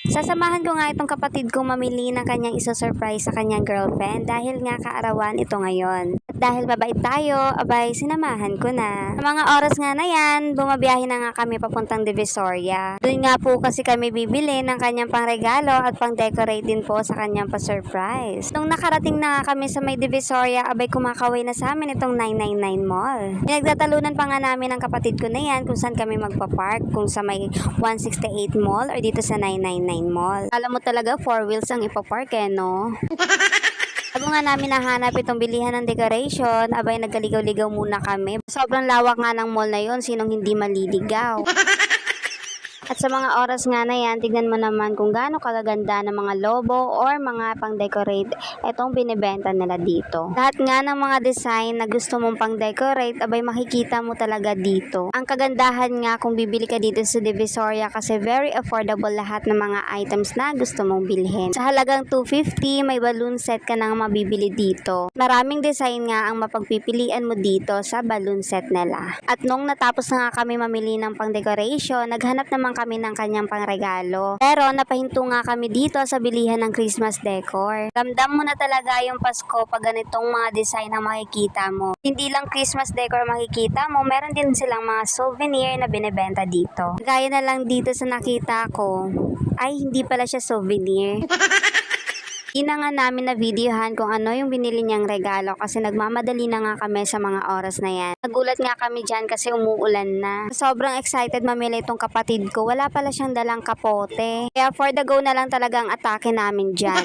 Sasamahan ko nga itong kapatid kong mamili ng kanyang isa-surprise sa kanyang girlfriend dahil nga kaarawan ito ngayon. At dahil mabait tayo, abay sinamahan ko na. Sa mga oras nga na yan, bumabiyahe na nga kami papuntang Divisoria. Doon nga po kasi kami bibili ng kanyang pangregalo at pang-decorate din po sa kanyang pa-surprise. Nung nakarating na nga kami sa may Divisoria, abay kumakaway na sa amin itong 999 Mall. Pinagtatalunan pa nga namin ng kapatid ko na yan kung saan kami magpa-park, kung sa may 168 Mall or dito sa 999 Mall. Alam mo talaga 4 wheels ang ipapark no? Bago nga namin nahanap itong bilihan ng decoration, abay nagkaligaw-ligaw muna kami. Sobrang lawak nga ng mall na yon, sinong hindi maliligaw. At sa mga oras nga na yan, tignan mo naman kung gaano kagaganda ng mga lobo or mga pang-decorate itong binibenta nila dito. Lahat nga ng mga design na gusto mong pang-decorate, abay makikita mo talaga dito. Ang kagandahan nga kung bibili ka dito sa Divisoria kasi very affordable lahat ng mga items na gusto mong bilhin. Sa halagang 250, may balloon set ka nang mabibili dito. Maraming design nga ang mapagpipilian mo dito sa balloon set nila. At nung natapos na nga kami mamili ng pang-decoration, naghanap naman kami ng kanyang pangregalo. Pero napahinto nga kami dito sa bilihan ng Christmas decor. Ramdam mo na talaga yung Pasko pag ganitong mga design ang makikita mo. Hindi lang Christmas decor makikita mo, meron din silang mga souvenir na binebenta dito. Gaya na lang dito sa nakita ko, ay hindi pala siya souvenir. Ina nga namin na videohan kung ano yung binili niyang regalo kasi nagmamadali na nga kami sa mga oras na yan. Nagulat nga kami dyan kasi umuulan na. Sobrang excited mamili itong kapatid ko. Wala pala siyang dalang kapote. Kaya for the go na lang talagang atake namin dyan.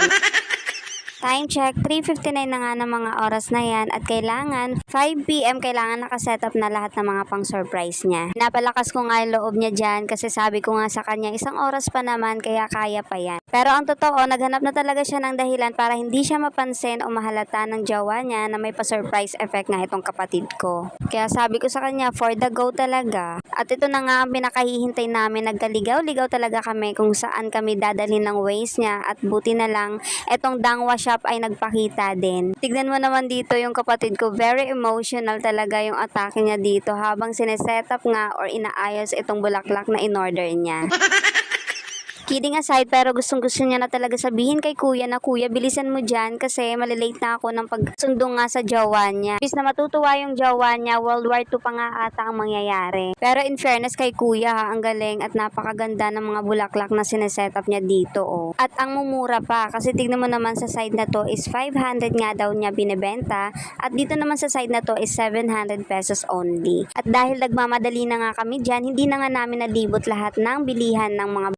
Time check, 3:59 na nga ng mga oras na yan at kailangan 5 PM kailangan nakaset up na lahat ng mga pang-surprise niya. Napalakas ko nga yung loob niya dyan kasi sabi ko nga sa kanya isang oras pa naman kaya kaya pa yan. Pero ang totoo, naghanap na talaga siya ng dahilan para hindi siya mapansin o mahalata ng jowa niya na may pa-surprise effect nga itong kapatid ko. Kaya sabi ko sa kanya, for the go talaga. At ito na nga ang pinakahihintay namin, nagkaligaw-ligaw talaga kami kung saan kami dadalhin ng ways niya at buti na lang etong Dangwa shop ay nagpakita din. Tignan mo naman dito yung kapatid ko, very emotional talaga yung atake niya dito habang sineset up nga or inaayos itong bulaklak na in-order niya. Kidding aside, pero gustong-gusto niya na talaga sabihin kay kuya na, kuya, bilisan mo dyan kasi malilate na ako ng pagsundo nga sa jowa niya. Bis na matutuwa yung jowa niya, World War II pa nga ata ang mangyayari. Pero in fairness kay kuya, ang galing at napakaganda ng mga bulaklak na sinesetup niya dito. Oh. At ang mumura pa kasi tignan mo naman sa side na to is 500 nga daw niya binibenta at dito naman sa side na to is 700 pesos only. At dahil nagmamadali na nga kami dyan, hindi na nga namin nalibot lahat ng bilihan ng mga